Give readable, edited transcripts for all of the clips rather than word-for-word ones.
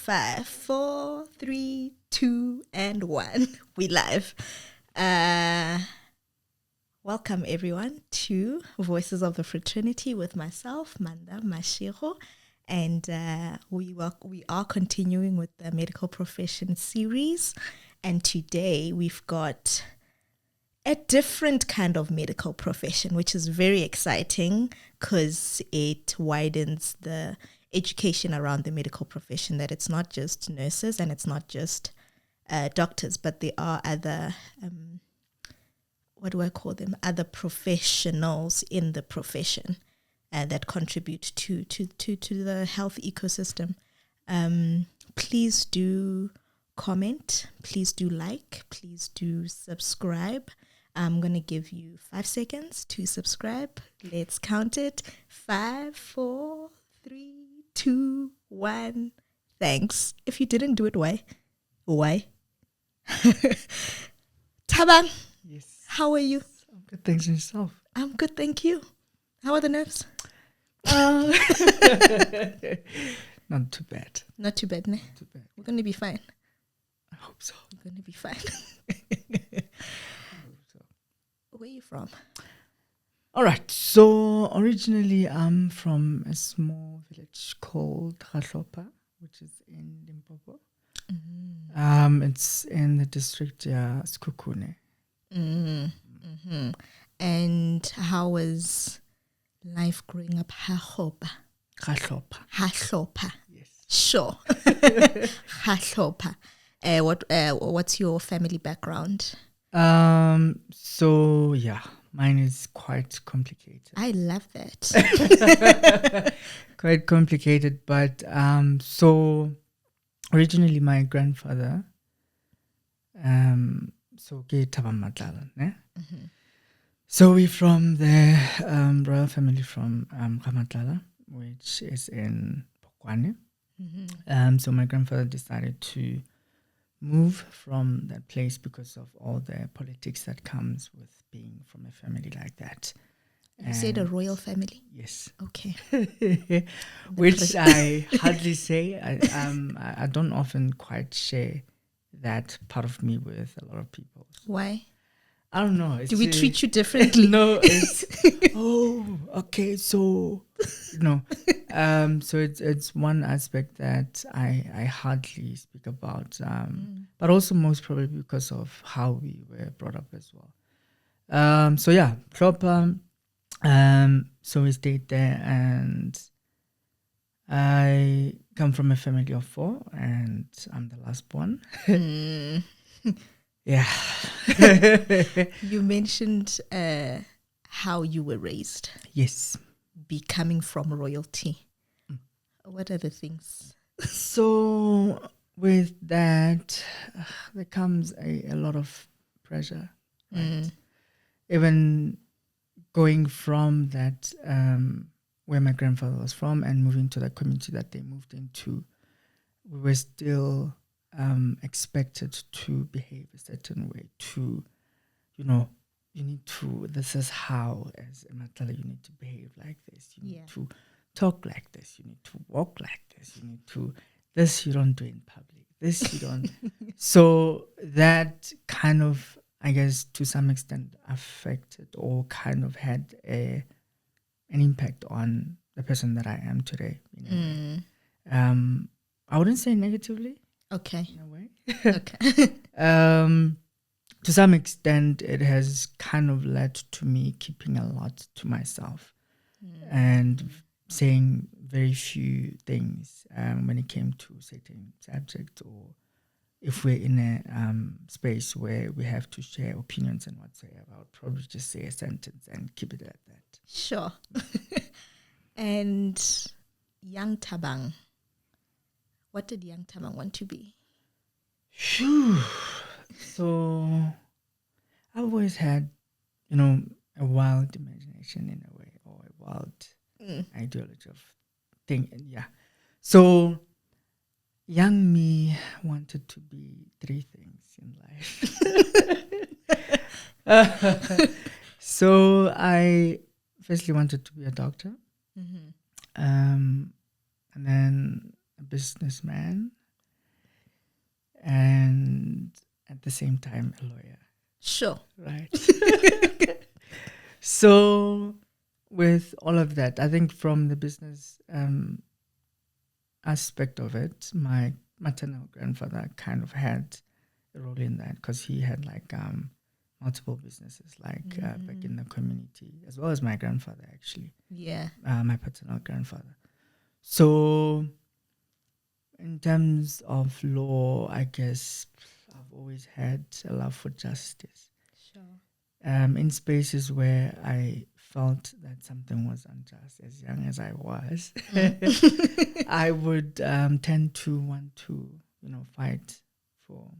5, 4, 3, 2, and 1. We live. Welcome everyone to Voices of the Fraternity with myself, Manda Mashiro, and we are continuing with the medical profession series, and today we've got a different kind of medical profession, which is very exciting because it widens the education around the medical profession, that it's not just nurses and it's not just doctors, but there are other what do I call them? Other professionals in the profession that contribute to the health ecosystem. Please do comment. Please do like. Please do subscribe. I'm going to give you 5 seconds to subscribe. Let's count it. 5, 4, 3, 2, 1. Thanks. If you didn't do it, why? Thabang. Yes. How are you? I'm good, thanks yourself. I'm good, thank you. How are the nerves? Not too bad. Not too bad, ne? Not too bad. We're going to be fine. I hope so. We're going to be fine. I hope so. Where are you from? All right. So originally I'm from a small village called Gashopa, which is in Limpopo. It's in the district Sekhukhune. Mm-hmm. And how was life growing up? Gashopa. Yes. Sure. Gashopa. What's your family background? So yeah, mine is quite complicated. I love that. Quite complicated, but so originally my grandfather so Thabang, ne? So we're from the royal family from Ramatlala, which is in Pokwane. So my grandfather decided to move from that place because of all the politics that comes with being from a family like that. You said a royal family? Yes. Okay. Which I hardly say. I don't often quite share that part of me with a lot of people. Why? I don't know. Do we treat you differently? No, it's okay. So so it's one aspect that I hardly speak about. But also most probably because of how we were brought up as well. So yeah, proper. So we stayed there, and I come from a family of 4, and I'm the last one. Yeah. You mentioned how you were raised. Yes. Becoming from royalty. What are the things? So with that, there comes a lot of pressure. Right? Even going from that, where my grandfather was from, and moving to the community that they moved into, we were still expected to behave a certain way, to, you need to, this is how, as a Matala, you need to behave like this, you need to talk like this, you need to walk like this, you need to, this you don't do in public, this you don't. So that kind of, I guess, to some extent affected or kind of had an impact on the person that I am today. I wouldn't say negatively. Okay. In a way. Okay. To some extent, it has kind of led to me keeping a lot to myself and saying very few things when it came to certain subjects, or if we're in a space where we have to share opinions and whatsoever, I would probably just say a sentence and keep it at that. Sure. And young Thabang, what did young Thabang want to be? Phew. So I've always had, a wild imagination in a way, or a wild ideology of thing. Yeah. So young me wanted to be 3 things in life. So I firstly wanted to be a doctor, and then a businessman, the same time a lawyer. Sure. Right. So with all of that, I think from the business aspect of it, my maternal grandfather kind of had a role in that because he had like multiple businesses back in the community, as well as my grandfather actually. Yeah. My paternal grandfather. So in terms of law, I guess I've always had a love for justice. Sure. In spaces where I felt that something was unjust, as young as I was, I would tend to want to, fight for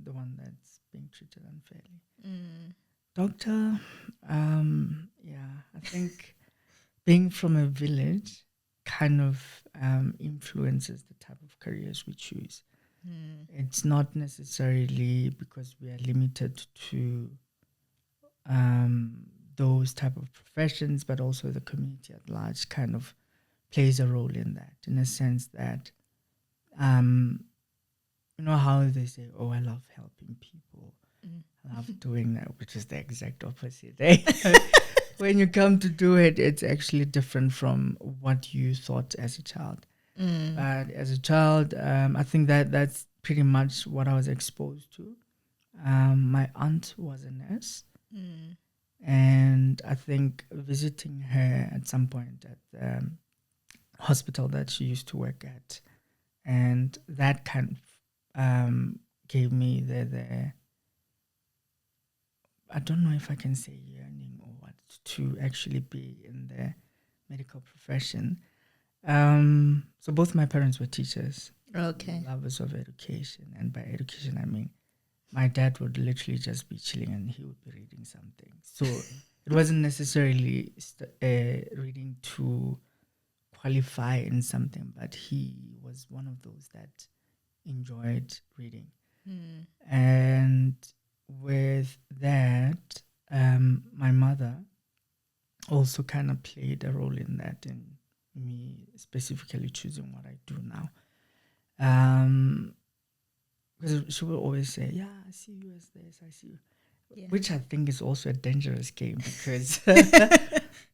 the one that's being treated unfairly. Doctor, I think being from a village kind of influences the type of careers we choose. It's not necessarily because we are limited to those type of professions, but also the community at large kind of plays a role in that, in a sense that, you know how they say, oh, I love helping people. I love doing that, which is the exact opposite. When you come to do it, it's actually different from what you thought as a child. But as a child, I think that's pretty much what I was exposed to. My aunt was a nurse. And I think visiting her at some point at the hospital that she used to work at, and that kind of gave me the I don't know if I can say yearning or what, to actually be in the medical profession. So both my parents were teachers. Okay. Lovers of education. And by education, I mean my dad would literally just be chilling and he would be reading something. So it wasn't necessarily reading to qualify in something, but he was one of those that enjoyed reading. And with that, my mother also kind of played a role in that, in me specifically choosing what I do now. Because she will always say, yeah, I see you as this, I see you. Yeah. Which I think is also a dangerous game because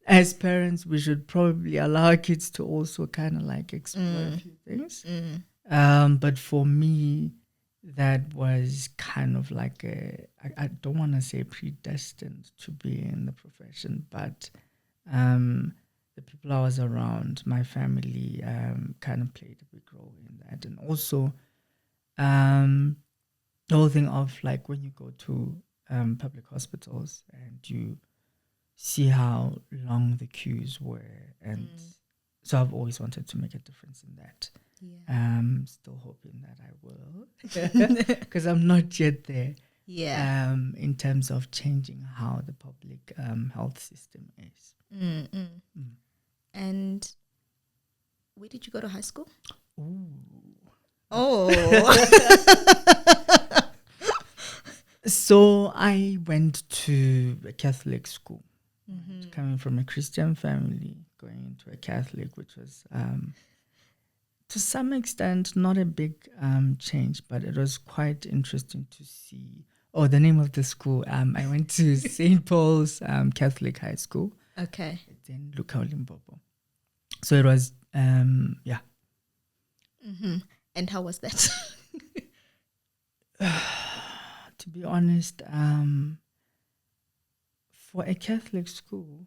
as parents, we should probably allow our kids to also kind of like explore a few things. But for me, that was kind of like I don't want to say predestined to be in the profession, but the people I was around, my family, kind of played a big role in that. And also, the whole thing of like when you go to public hospitals and you see how long the queues were, and so I've always wanted to make a difference in that. Still hoping that I will, because I'm not yet there. In terms of changing how the public health system is. And where did you go to high school? So I went to a Catholic school, coming from a Christian family, going into a Catholic, which was to some extent not a big change, but it was quite interesting to see. Oh, the name of the school. I went to St. Paul's Catholic High School. Okay. It's in Lukau, Limpopo. So it was, yeah. And how was that? To be honest, for a Catholic school,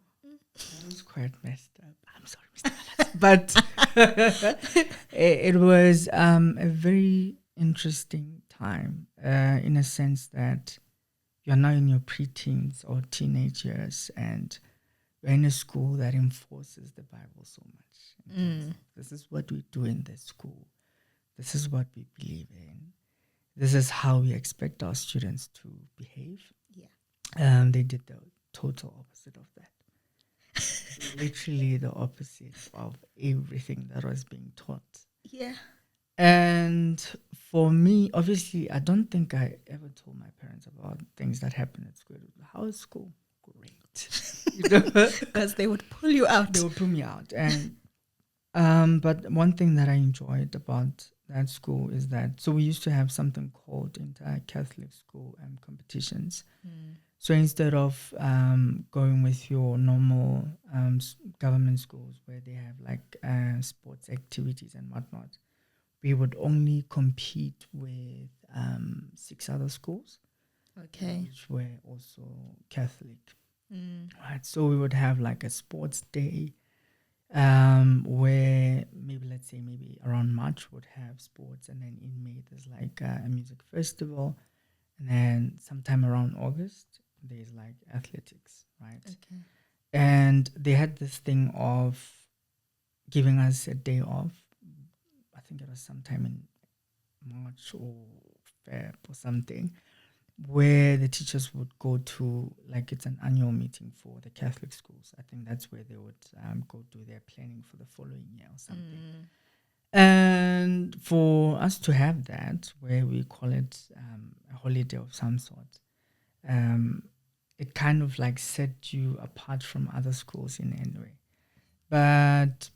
it was quite messed up. I'm sorry, Mr. But it was a very interesting time in a sense that you're now in your preteens or teenage years and you're in a school that enforces the Bible so much. This is what we do in this school. This is what we believe in. This is how we expect our students to behave. They did the total opposite of that. Literally the opposite of everything that was being taught. And for me, obviously, I don't think I ever told my parents about things that happened at school. How is school? Great. Because they would pull you out. They would pull me out. And but one thing that I enjoyed about that school is that, so we used to have something called inter-Catholic school competitions. So instead of going with your normal government schools where they have like sports activities and whatnot, we would only compete with 6 other schools, Okay. which were also Catholic. Right. So we would have like a sports day where maybe, let's say, maybe around March would have sports, and then in May there's like a music festival, and then sometime around August there's like athletics, right? Okay. And they had this thing of giving us a day off. I think it was sometime in March or Feb or something, where the teachers would go to, like, it's an annual meeting for the Catholic schools. I think that's where they would go do their planning for the following year or something. And for us to have that, where we call it a holiday of some sort, it kind of like set you apart from other schools in any way. But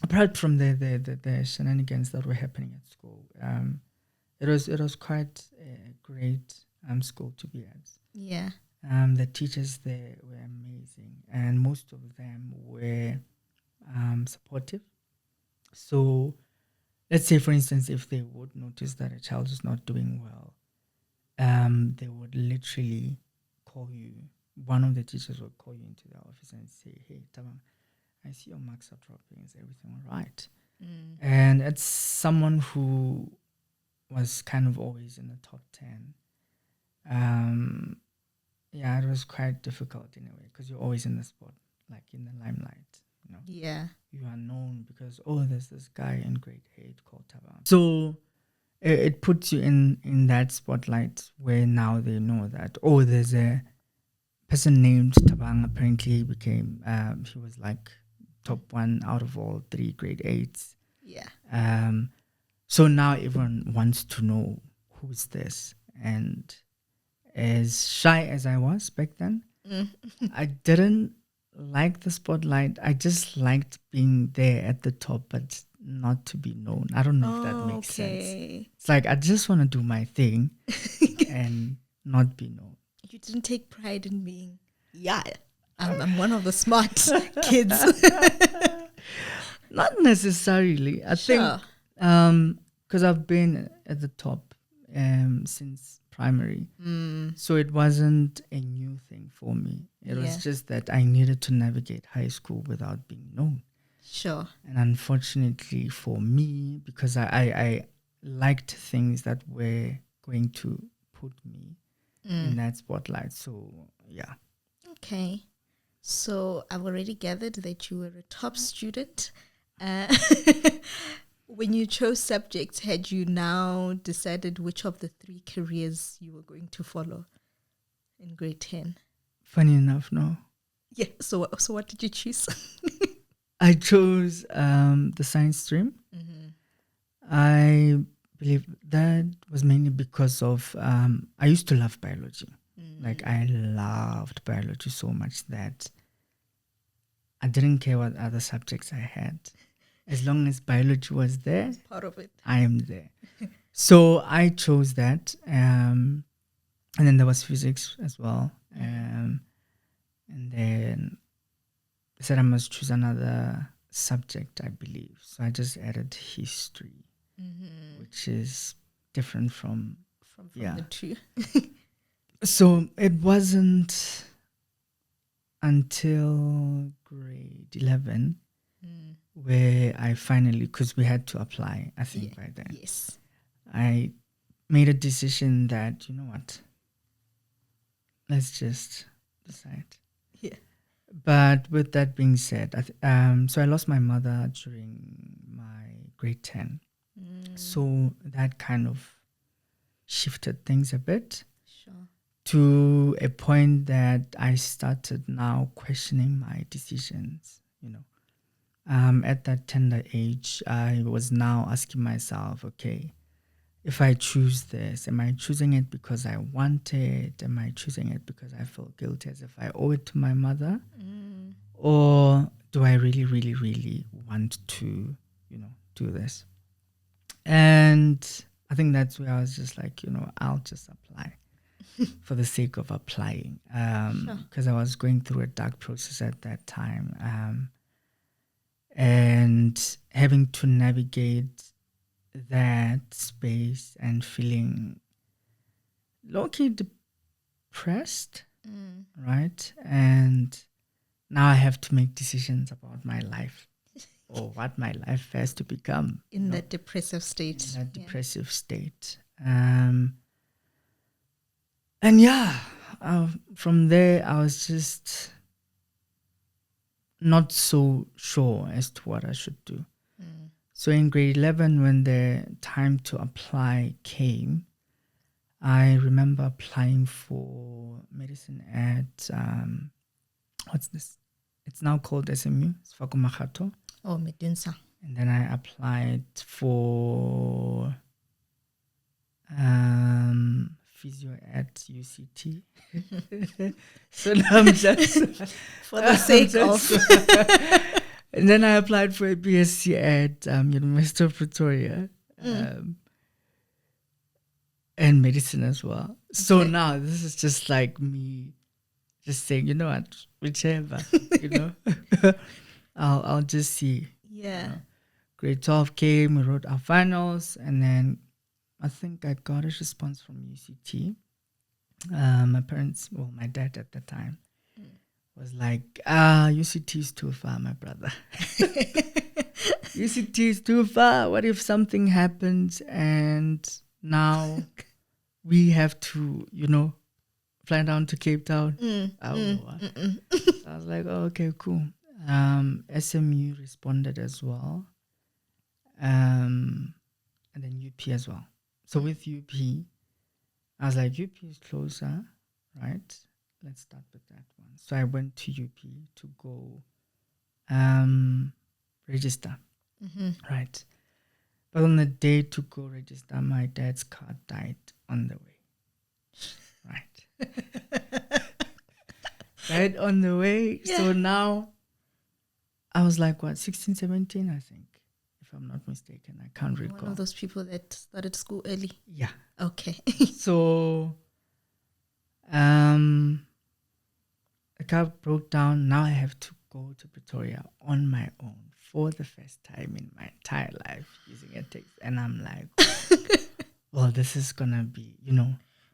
apart from the shenanigans that were happening at school, it was quite a great school to be at. Yeah. The teachers there were amazing, and most of them were supportive. So let's say, for instance, if they would notice that a child is not doing well, they would literally call you. One of the teachers would call you into the office and say, "Hey, Thabang, I see your marks are dropping. Is everything all right?" And it's someone who was kind of always in the top 10. Yeah, it was quite difficult in a way because you're always in the spot, like in the limelight, you know. Yeah. You are known because, oh, there's this guy in grade 8 called Thabang. So it puts you in that spotlight where now they know that, oh, there's a person named Thabang. Apparently he became, he was like top 1 out of all 3 grade 8s. Yeah. So now everyone wants to know who's this. And as shy as I was back then, I didn't like the spotlight. I just liked being there at the top, but not to be known. I don't know if that makes sense. It's like I just want to do my thing and not be known. You didn't take pride in being, I'm one of the smart kids. Not necessarily. I think because I've been at the top since primary, so it wasn't a new thing for me. It was just that I needed to navigate high school without being known. Sure. And unfortunately for me, because I liked things that were going to put me in that spotlight. So, yeah. Okay. So I've already gathered that you were a top student. When you chose subjects, had you now decided which of the 3 careers you were going to follow in grade 10? Funny enough, no. Yeah. So what did you choose? I chose the science stream. I believe that was mainly because of I used to love biology. Like I loved biology so much that I didn't care what other subjects I had. As long as biology was there, Part of it. I am there. So I chose that. And then there was physics as well. And then I said I must choose another subject, I believe. So I just added history, which is different from the 2. So it wasn't until grade 11 where I finally, because we had to apply, I think by then. Yes. I made a decision that, you know what, let's just decide. Yeah. But with that being said, so I lost my mother during my grade 10. So that kind of shifted things a bit. Sure. To a point that I started now questioning my decisions, you know. At that tender age, I was now asking myself, okay, if I choose this, am I choosing it because I want it? Am I choosing it because I feel guilty as if I owe it to my mother? Or do I really, really, really want to, you know, do this? And I think that's where I was just like, I'll just apply for the sake of applying. Because I was going through a dark process at that time. And having to navigate that space and feeling low-key depressed, right? And now I have to make decisions about my life or what my life has to become. In that depressive state. In that depressive state. And yeah, from there, I was just not so sure as to what I should do. So in grade 11, when the time to apply came, I remember applying for medicine at, what's this? It's now called SMU. It's Fakumakato. Oh, Medunsa. And then I applied for physio at UCT. So now I'm just for the sake of. And then I applied for a BSc at University of Pretoria, and medicine as well. Okay. So now this is just like me, just saying, you know what, whichever, I'll just see. Yeah. Grade 12 came, we wrote our finals, and then I think I got a response from UCT. My parents, my dad at the time, was like, UCT is too far, my brother. UCT is too far. What if something happens and now we have to, fly down to Cape Town? So I was like, oh, okay, cool. SMU responded as well. And then UP as well. So with UP, I was like, UP is closer, right? Let's start with that one. So I went to UP to go register, right? But on the day to go register, my dad's car died on the way, right? Right on the way. Yeah. So now I was like, 16, 17, I think, if I'm not mistaken. I can't recall. One of those people that started school early. Yeah. Okay. So the car broke down. Now I have to go to Pretoria on my own for the first time in my entire life using a taxi. And I'm like, well, this is going to be,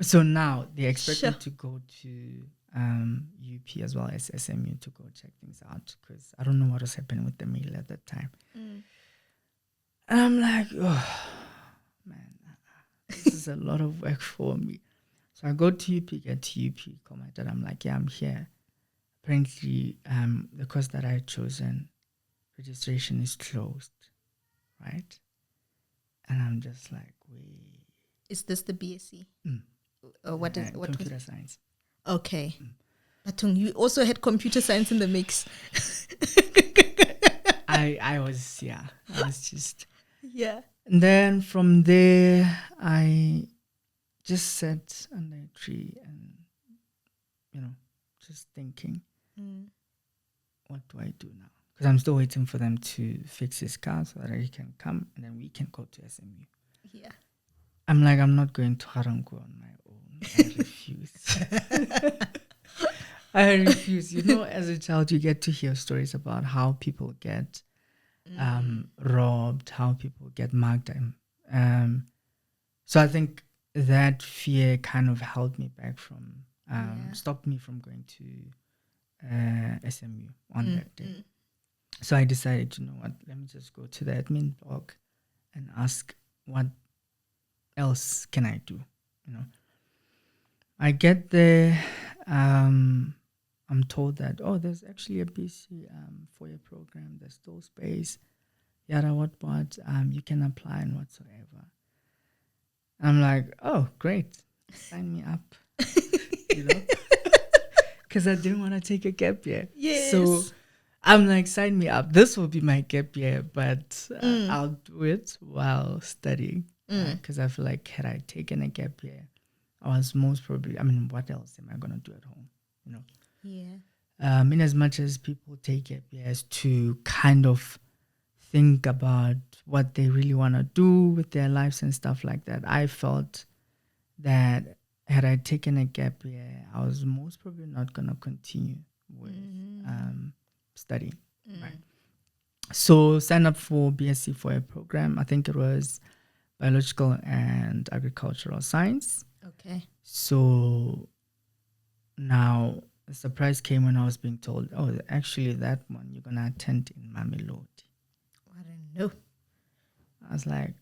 So now they expect me to go to UP as well as SMU to go check things out because I don't know what was happening with the mail at that time. And I'm like, oh, man, this is a lot of work for me. So I go to UP, get to UP, call my dad. I'm like, yeah, I'm here. Apparently, the course that I had chosen, registration is closed, right? And I'm just like, wait. Is this the BSc? What computer science. Okay. But you also had computer science in the mix. I was just... Yeah. And then from there, I just sat under a tree and, just thinking, what do I do now? Because I'm still waiting for them to fix his car so that he can come and then we can go to SMU. Yeah. I'm like, I'm not going to Harangu on my own. I refuse. I refuse. As a child, you get to hear stories about how people get robbed, how people get mugged. So I think that fear kind of held me back from, stopped me from going to SMU on that day. So I decided, you know what, let me just go to the admin blog and ask what else can I do, I get there, I'm told that, there's actually a BC four-year program, there's still space, yada what, you can apply and whatsoever. I'm like, oh, great, sign me up, because I didn't want to take a gap year. Yes. So I'm like, sign me up. This will be my gap year, but I'll do it while studying. Because I feel like had I taken a gap year, I was most probably, what else am I going to do at home? Yeah. In as much as people take gap years to kind of think about what they really want to do with their lives and stuff like that. I felt that had I taken a gap year, I was most probably not going to continue with studying. Right. So signed up for BSc for a program. I think it was biological and agricultural science. Okay. So now the surprise came when I was being told, oh, actually that one you're going to attend in Mamelodi. I don't know. I was like,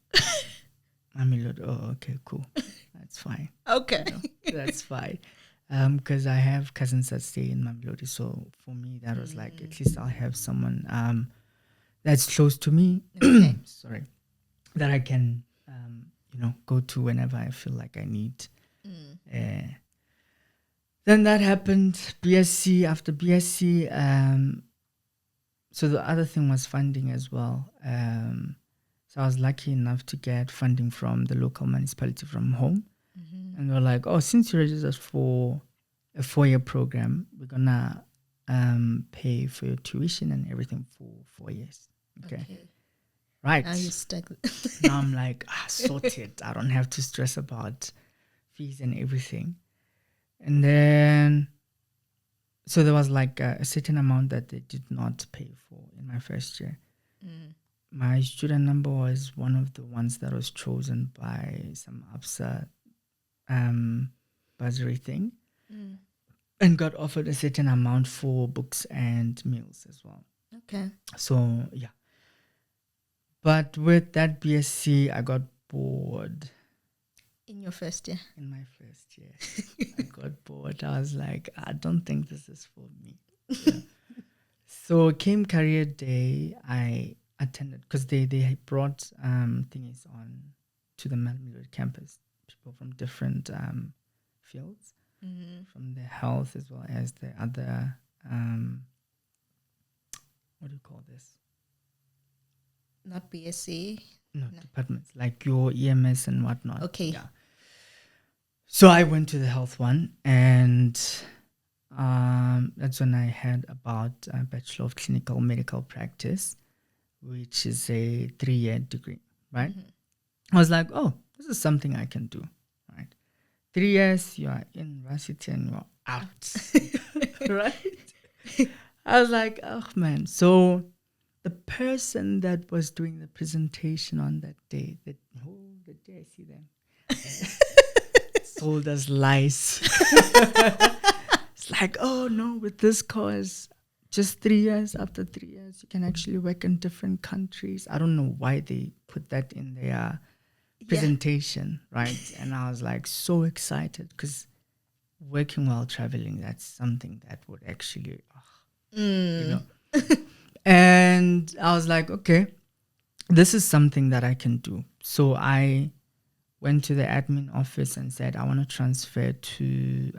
Mamelodi, oh, okay, cool. That's fine. Okay. That's fine. Because I have cousins that stay in Mamelodi. So for me, that was like, at least I'll have someone that's close to me. Okay. Sorry. That I can, go to whenever I feel like I need. Then that happened. BSc, after BSc, so the other thing was funding as well. So I was lucky enough to get funding from the local municipality from home. And they're like, oh, since you registered for a 4-year program, we're going to pay for your tuition and everything for 4 years. Okay. Right. Now you're stuck. Now I'm like, sorted. I don't have to stress about fees and everything. And then, so there was like a certain amount that they did not pay for in my first year. My student number was one of the ones that was chosen by some ABSA bursary thing and got offered a certain amount for books and meals as well. Okay. So, yeah. But with that BSc, I got bored. In your first year? In my first year. I got bored. I was like, I don't think this is for me. Yeah. So came career day, I attended, because they brought thingies on to the Mamelodi campus. People from different fields, from the health as well as the other, what do you call this? Not BSc? No, departments, like your EMS and whatnot. Okay. Yeah. So I went to the health one, and that's when I heard about a Bachelor of Clinical Medical Practice, which is a 3-year degree, right? I was like, oh, this is something I can do, right? 3 years, you are in university and you're out, right? I was like, oh, man. So the person that was doing the presentation on that day, the day I see them, sold us lies. It's like, oh, no, with this course, just 3 years, after 3 years, you can actually work in different countries. I don't know why they put that in their presentation, right? And I was like so excited because working while traveling, that's something that would actually, And I was like, okay, this is something that I can do. So I went to the admin office and said, I want to transfer to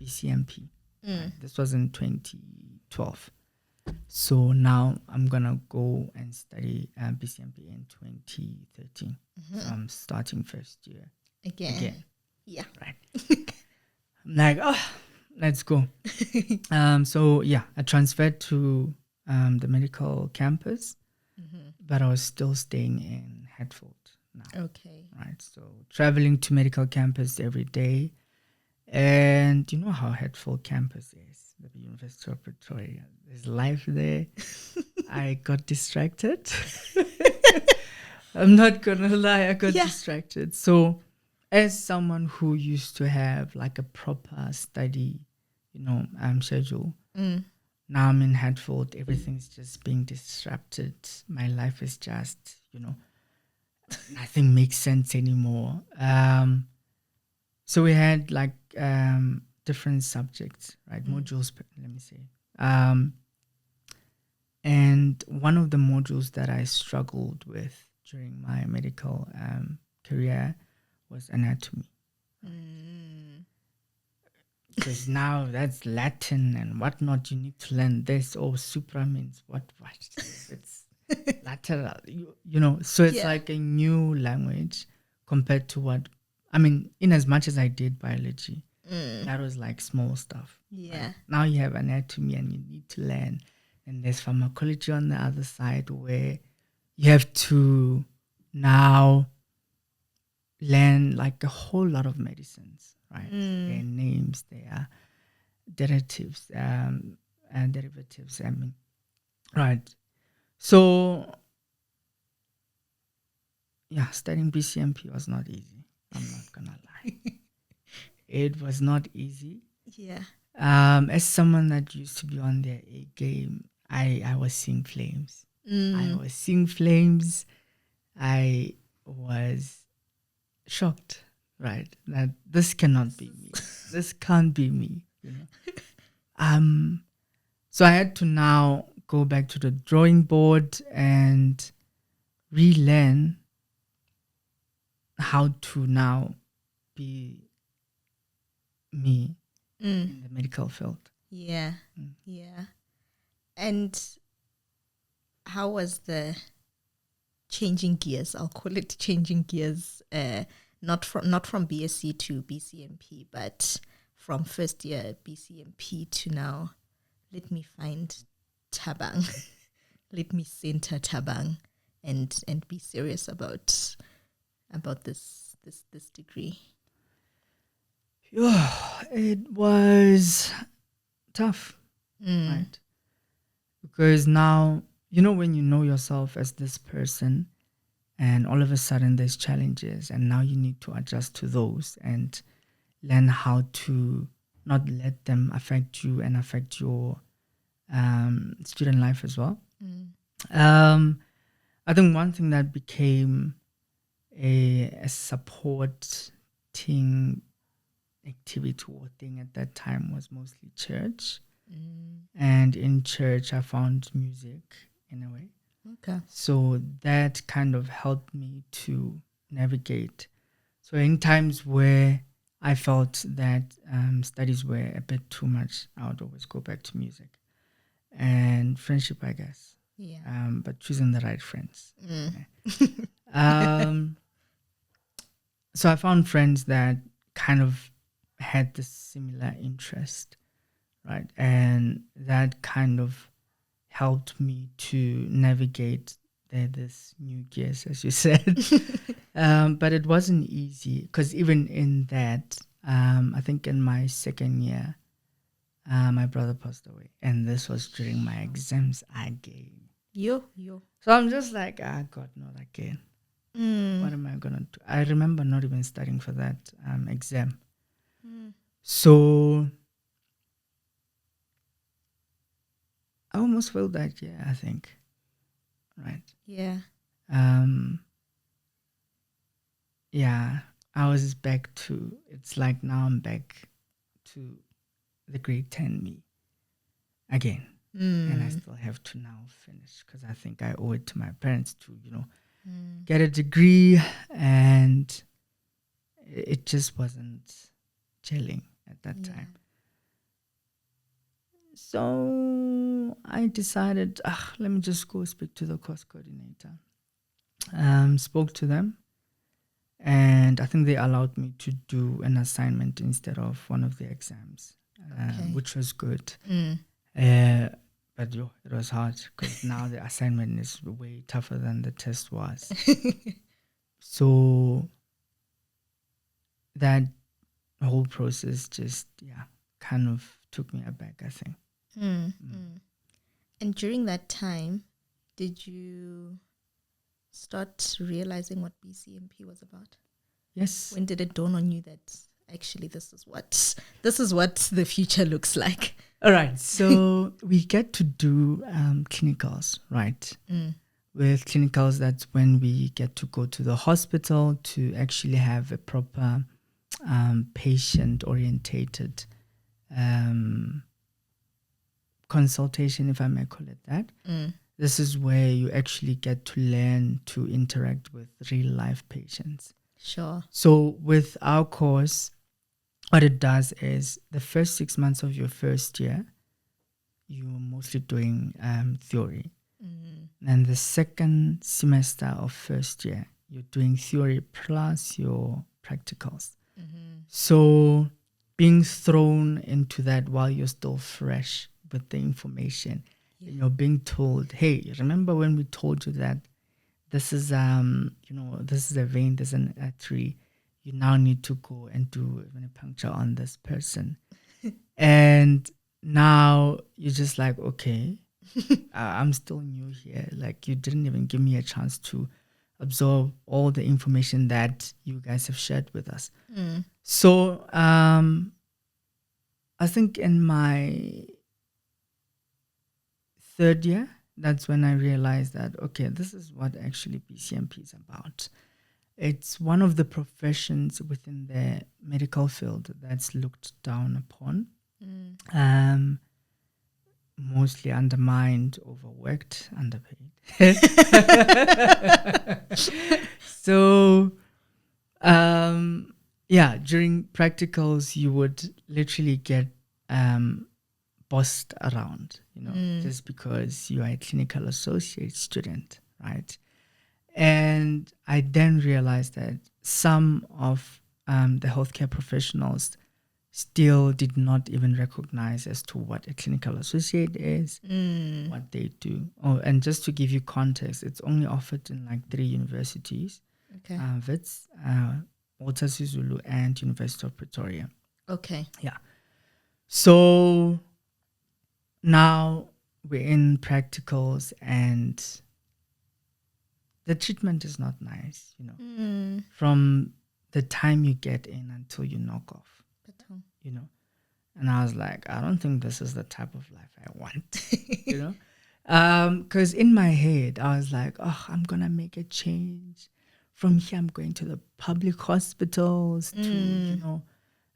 BCMP. Right? This was in 2012. So now I'm going to go and study BCMP in 2013. So I'm starting first year. Again. Yeah. Right. I'm like, oh, let's go. So yeah, I transferred to the medical campus, but I was still staying in Hatfield now. Okay. Right. So traveling to medical campus every day. And you know how Hatfield campus is, the University of Pretoria. There's life there. I got distracted. I'm not going to lie, I got distracted. So as someone who used to have like a proper study, schedule, now I'm in Hatfield, everything's just being disrupted. My life is just, nothing makes sense anymore. So we had like different subjects, right? Modules, let me say. And one of the modules that I struggled with during my medical career was anatomy. Because now that's Latin and whatnot. You need to learn this. Oh, supra means what? It's lateral, So it's like a new language compared to what, in as much as I did biology, that was like small stuff. Yeah. Right? Now you have anatomy and you need to learn And there's pharmacology on the other side, where you have to now learn like a whole lot of medicines, right? Their names, their derivatives, I mean, right? So yeah, studying BCMP was not easy. I'm not gonna lie. It was not easy. Yeah. As someone that used to be on their A game, I was seeing flames. I was seeing flames. I was shocked, right? That this cannot be me. This can't be me, you know. So I had to now go back to the drawing board and relearn how to now be me in the medical field. Yeah. Yeah. And how was the changing gears? I'll call it changing gears. Not from BSc to BCMP, but from first year BCMP to now. Let me find Thabang. Let me center Thabang and be serious about this degree. Yeah, it was tough, right? Because now, you know, when you know yourself as this person and all of a sudden there's challenges and now you need to adjust to those and learn how to not let them affect you and affect your student life as well. I think one thing that became a supporting activity or thing at that time was mostly church. And in church, I found music in a way. Okay. So that kind of helped me to navigate. So in times where I felt that studies were a bit too much, I would always go back to music and friendship, I guess. Yeah. But choosing the right friends. So I found friends that kind of had this similar interest, right? And that kind of helped me to navigate this new gears, as you said. But it wasn't easy because even in that, I think in my second year, my brother passed away. And this was during my exams again. Yo. So I'm just like, God, not again. What am I going to do? I remember not even studying for that exam. So I almost failed that year, I think. Right. Yeah. Yeah, I was back to, it's like now I'm back to the grade 10 me again. And I still have to now finish because I think I owe it to my parents to, you know, get a degree, and it just wasn't gelling at that time. So I decided, let me just go speak to the course coordinator. Spoke to them, and I think they allowed me to do an assignment instead of one of the exams, which was good. But it was hard because now the assignment is way tougher than the test was. So that whole process just, kind of took me aback, I think. And during that time, did you start realizing what BCMP was about? Yes. When did it dawn on you that actually this is what the future looks like? All right. So we get to do clinicals, right? With clinicals, that's when we get to go to the hospital to actually have a proper patient-orientated consultation, if I may call it that. This is where you actually get to learn to interact with real-life patients. Sure. So with our course, what it does is the first 6 months of your first year, you're mostly doing theory. And the second semester of first year, you're doing theory plus your practicals. So being thrown into that while you're still fresh with the information being told, hey, remember when we told you that this is this is a vein, there's an artery, you now need to go and do venipuncture on this person. And now you're just like, okay, I'm still new here. Like, you didn't even give me a chance to absorb all the information that you guys have shared with us. So I think in my third year, that's when I realized that, okay, this is what actually PCMP is about. It's one of the professions within the medical field that's looked down upon, mostly undermined, overworked, underpaid. So, during practicals, you would literally get bossed around, just because you are a clinical associate student, right? And I then realized that some of the healthcare professionals still did not even recognize as to what a clinical associate is, what they do. Oh, and just to give you context, it's only offered in like 3 universities. Okay. Wits, Walter Sisulu, and University of Pretoria. Okay. Yeah. So now we're in practicals, and the treatment is not nice, from the time you get in until you knock off, And I was like, I don't think this is the type of life I want, Because in my head, I was like, oh, I'm going to make a change. From here, I'm going to the public hospitals to,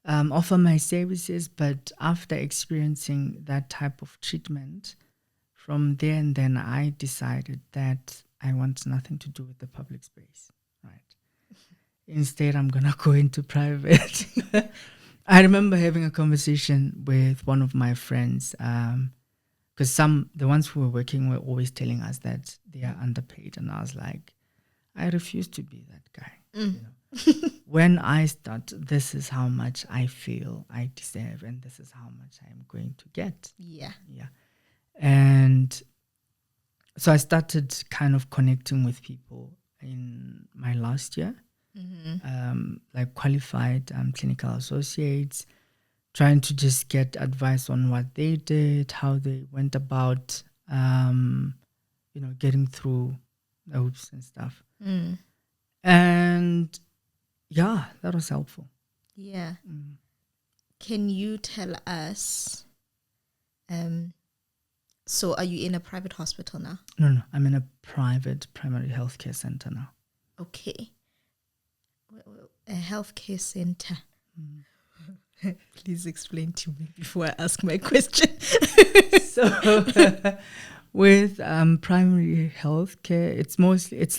offer my services. But after experiencing that type of treatment, from there and then I decided that I want nothing to do with the public space, right? Instead, I'm going to go into private. I remember having a conversation with one of my friends, because the ones who were working were always telling us that they are underpaid. And I was like, I refuse to be that guy. When I start, this is how much I feel I deserve, and this is how much I am going to get. Yeah. And so I started kind of connecting with people in my last year, like qualified clinical associates, trying to just get advice on what they did, how they went about, getting through the hoops and stuff. And yeah, that was helpful. Yeah. Can you tell us, so are you in a private hospital now? No, I'm in a private primary healthcare center now. Okay. A healthcare center. Please explain to me before I ask my question. So with primary healthcare, it's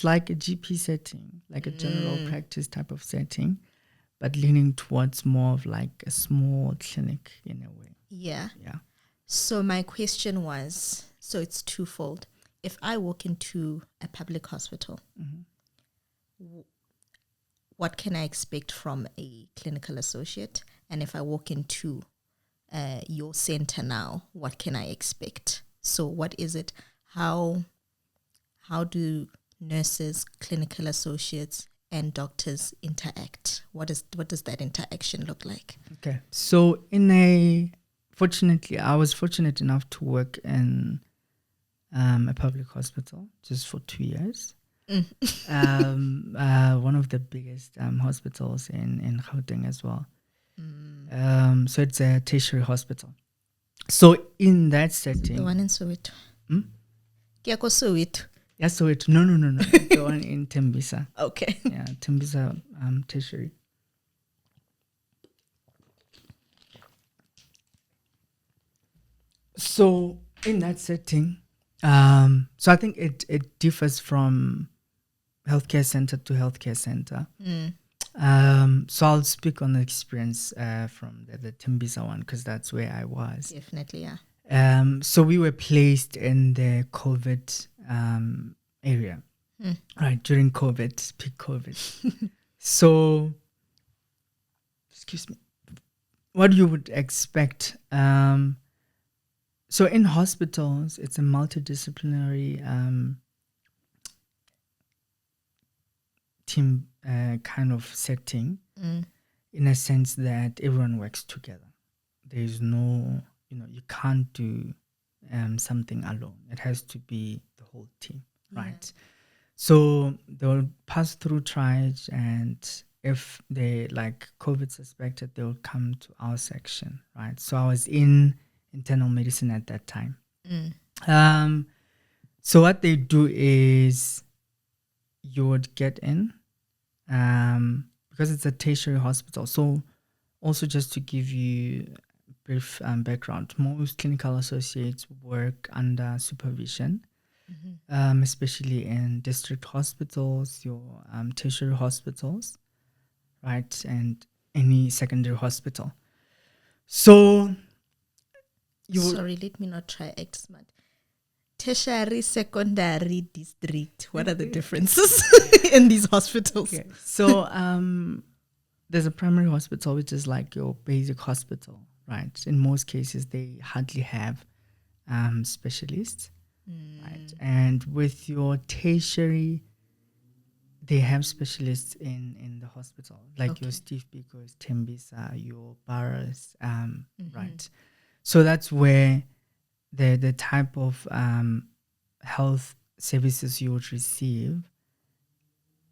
like a GP setting, like a general practice type of setting, but leaning towards more of like a small clinic in a way. Yeah. Yeah. So my question was, so it's twofold. If I walk into a public hospital, what can I expect from a clinical associate? And if I walk into your center now, what can I expect? So what is it? How do nurses, clinical associates, and doctors interact? What does that interaction look like? Okay. So I was fortunate enough to work in a public hospital just for 2 years. One of the biggest hospitals in Gauteng as well. So it's a tertiary hospital. So in that setting, The one in Soweto. Kiako Soweto. Yeah, Soweto. No. The one in Tembisa. Okay. Yeah, Tembisa tertiary. So in that setting, so I think it differs from healthcare center to healthcare center. So I'll speak on the experience from the Tembisa one, because that's where I was. Definitely, yeah. So we were placed in the COVID area, right, during COVID, peak COVID. So, excuse me, what you would expect, So in hospitals, it's a multidisciplinary team kind of setting, in a sense that everyone works together. There is no, you can't do something alone. It has to be the whole team, right? So they'll pass through triage, and if they like COVID suspected, they'll come to our section, right? So I was in internal medicine at that time. So what they do is you would get in, because it's a tertiary hospital. So also just to give you a brief background, most clinical associates work under supervision, especially in district hospitals, your tertiary hospitals, right, and any secondary hospital. So sorry, let me not try act smart. Tertiary, secondary, district. What are the differences in these hospitals? Okay. So there's a primary hospital, which is like your basic hospital, right? In most cases, they hardly have specialists, right? And with your tertiary, they have specialists in the hospital, like your Steve Biko's, Tembisa, your Barras, right? So that's where the type of health services you would receive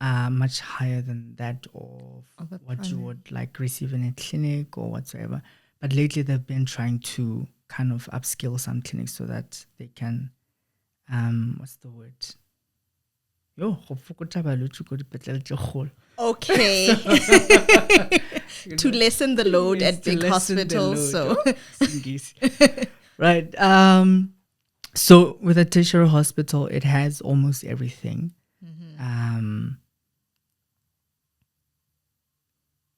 are much higher than that of what you would like receive in a clinic or whatsoever. But lately they've been trying to kind of upskill some clinics so that they can, what's the word? Okay. To lessen the load at big hospitals. So right. So with a tertiary hospital, it has almost everything.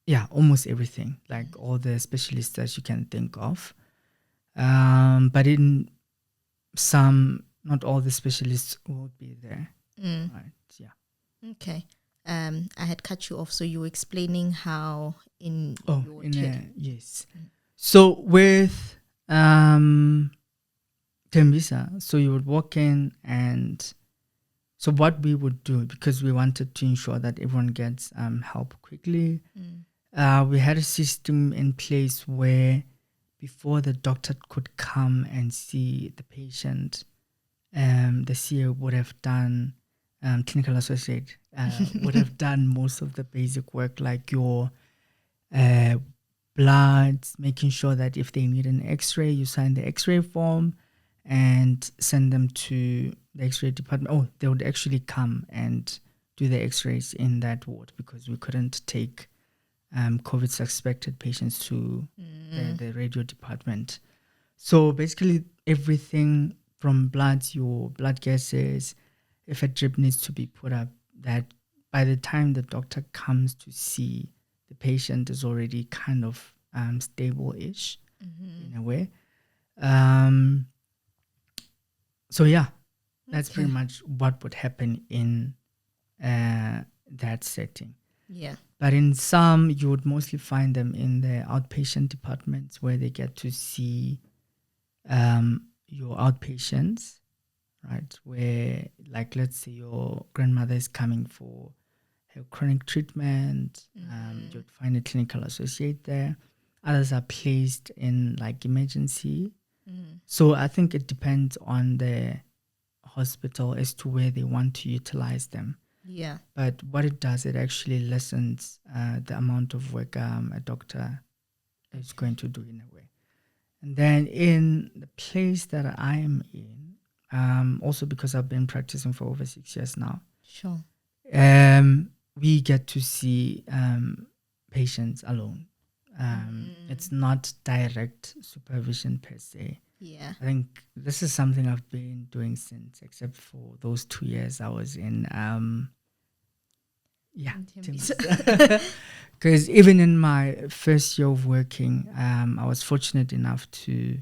Yeah, almost everything, like all the specialists that you can think of. But in some, not all the specialists will be there. Right. Yeah. Okay. I had cut you off, so you were explaining how in your yes. So with Tembisa, so you would walk in, and so what we would do, because we wanted to ensure that everyone gets help quickly, we had a system in place where before the doctor could come and see the patient, the CEO would have done, clinical associate would have done most of the basic work, like your bloods, making sure that if they need an x-ray, you sign the x-ray form and send them to the x-ray department. Oh, they would actually come and do the x-rays in that ward, because we couldn't take COVID suspected patients to the radio department. So basically everything from bloods, your blood gases, if a drip needs to be put up, that by the time the doctor comes to see the patient is already kind of stable-ish in a way. So yeah, that's pretty much what would happen in that setting. Yeah. But in some, you would mostly find them in the outpatient departments, where they get to see your outpatients, right? Where, like, let's say your grandmother is coming for her chronic treatment, you'd find a clinical associate there. Others are placed in like emergency. So I think it depends on the hospital as to where they want to utilize them. Yeah. But what it does, it actually lessens the amount of work a doctor is going to do in a way. And then in the place that I am in, also because I've been practicing for over 6 years now, Sure. we get to see patients alone. It's not direct supervision per se. Yeah. I think this is something I've been doing since, except for those 2 years I was in, because even in my first year of working, I was fortunate enough to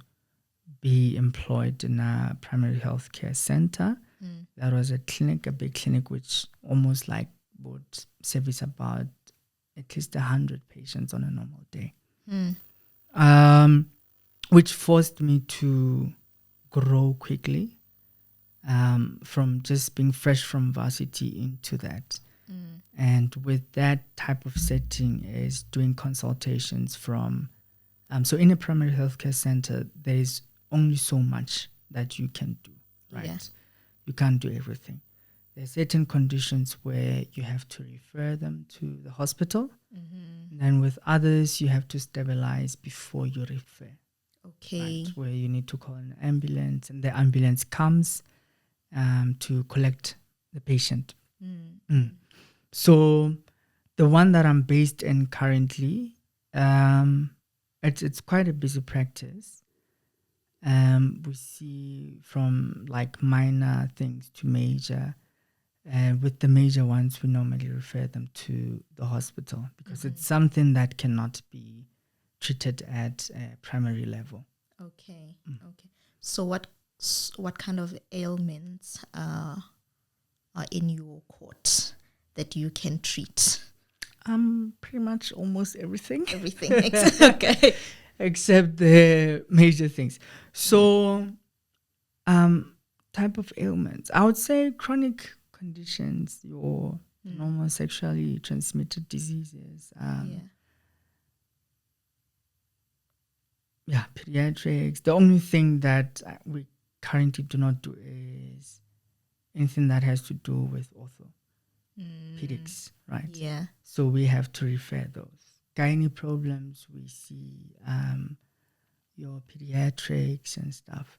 be employed in a primary healthcare center. That was a clinic, a big clinic, which almost like would service about at least 100 patients on a normal day. Which forced me to grow quickly from just being fresh from varsity into that. And with that type of setting is doing consultations from, so in a primary healthcare center, there's only so much that you can do, right? Yeah. You can't do everything. There's certain conditions where you have to refer them to the hospital. And then with others, you have to stabilize before you refer. Okay. Right? Where you need to call an ambulance, and the ambulance comes to collect the patient. So the one that I'm based in currently, it's quite a busy practice. We see from like minor things to major. With the major ones, we normally refer them to the hospital because it's something that cannot be treated at a primary level. Okay. Okay. So what kind of ailments are in your court that you can treat? Pretty much almost everything. Everything. Okay. Except the major things. So, type of ailments. I would say chronic conditions, your normal sexually transmitted diseases. Pediatrics. The only thing that we currently do not do is anything that has to do with orthopedics, right? Yeah. So we have to refer those. Gynae problems, we see your pediatrics and stuff.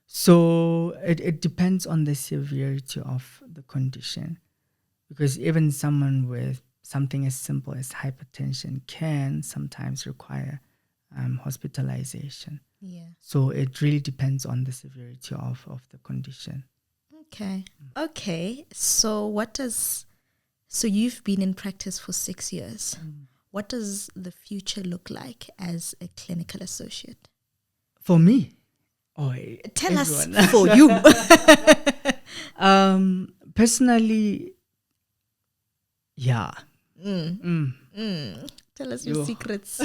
So it depends on the severity of the condition, because even someone with something as simple as hypertension can sometimes require hospitalization. Yeah. So it really depends on the severity of the condition. Okay. Okay. So you've been in practice for 6 years. What does the future look like as a clinical associate? For me? Tell everyone. us for you. Personally, yeah. Tell us your secrets.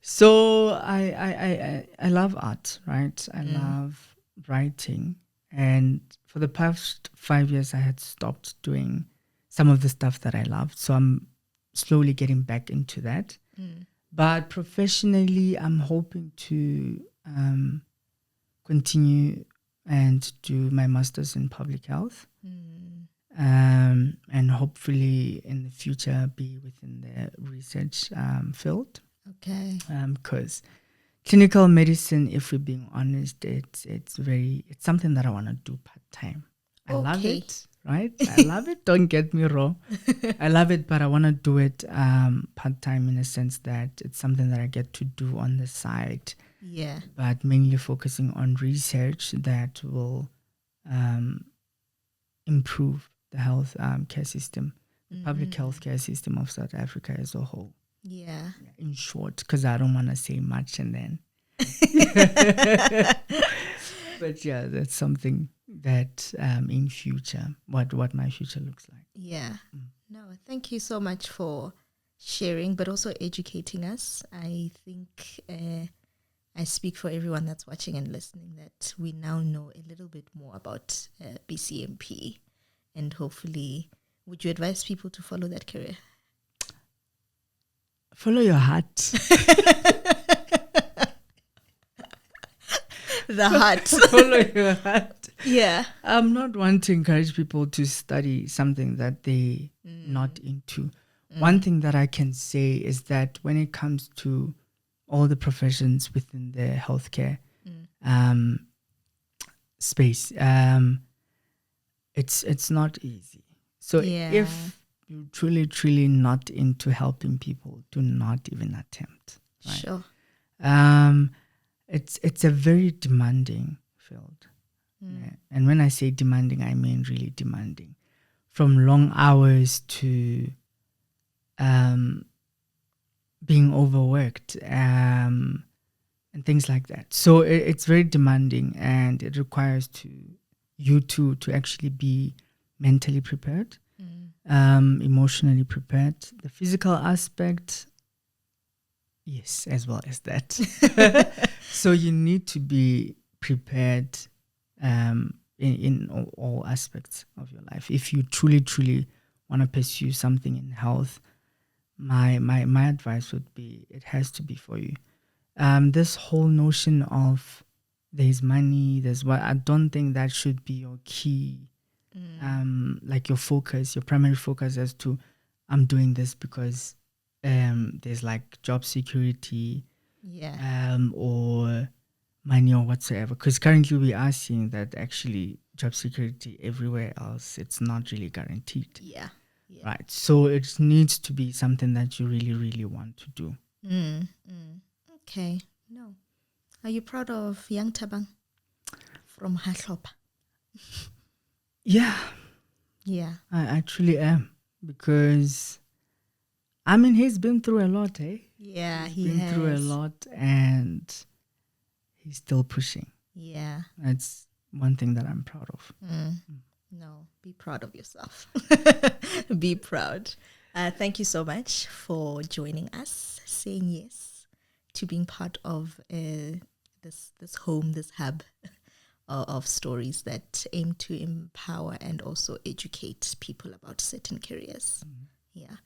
So I love art, right? I love writing. And for the past 5 years, I had stopped doing some of the stuff that I loved. So I'm slowly getting back into that. But professionally, I'm hoping to continue and do my master's in public health. And hopefully in the future be within the research field. Okay. Because clinical medicine, if we're being honest, it's something that I want to do part-time. I love it, right? I love it. Don't get me wrong. I love it, but I want to do it part-time in a sense that it's something that I get to do on the side. Yeah. But mainly focusing on research that will improve the health care system, the public health care system of South Africa as a whole. Yeah. In short, because I don't want to say much and then. But yeah, that's something that in future, what my future looks like. Yeah. No, thank you so much for sharing, but also educating us. I think I speak for everyone that's watching and listening that we now know a little bit more about BCMP, and hopefully, would you advise people to follow that career? Follow your heart. The heart. Follow your heart. Yeah. I'm not one to encourage people to study something that they not into. One thing that I can say is that when it comes to all the professions within the healthcare space, it's not easy. So if you're truly not into helping people, do not even attempt. Right? Sure. It's a very demanding field. Yeah. And when I say demanding, I mean really demanding. From long hours to being overworked and things like that. So it's very demanding, and it requires you to actually be mentally prepared, emotionally prepared. The physical aspect, yes, as well as that. So you need to be prepared in all aspects of your life. If you truly want to pursue something in health, my advice would be, it has to be for you. This whole notion of there's money, there's what, I don't think that should be your key, like your focus, your primary focus as to, I'm doing this because there's like job security, or money or whatsoever. Because currently we are seeing that actually job security everywhere else, it's not really guaranteed. Yeah. Right. So it needs to be something that you really want to do. Okay. No. Are you proud of young Thabang from Haslopa? Yeah. Yeah. I actually am, because I mean, he's been through a lot, eh? Yeah, he's been through a lot, and he's still pushing. Yeah. That's one thing that I'm proud of. No, be proud of yourself. Be proud. Thank you so much for joining us, saying yes to being part of this home, this hub of stories that aim to empower and also educate people about certain careers. Yeah.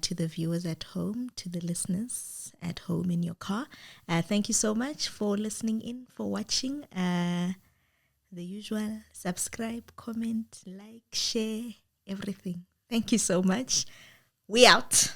To the viewers at home, to the listeners at home in your car, thank you so much for listening in, for watching. The usual, subscribe, comment, like, share, everything. Thank you so much. We out.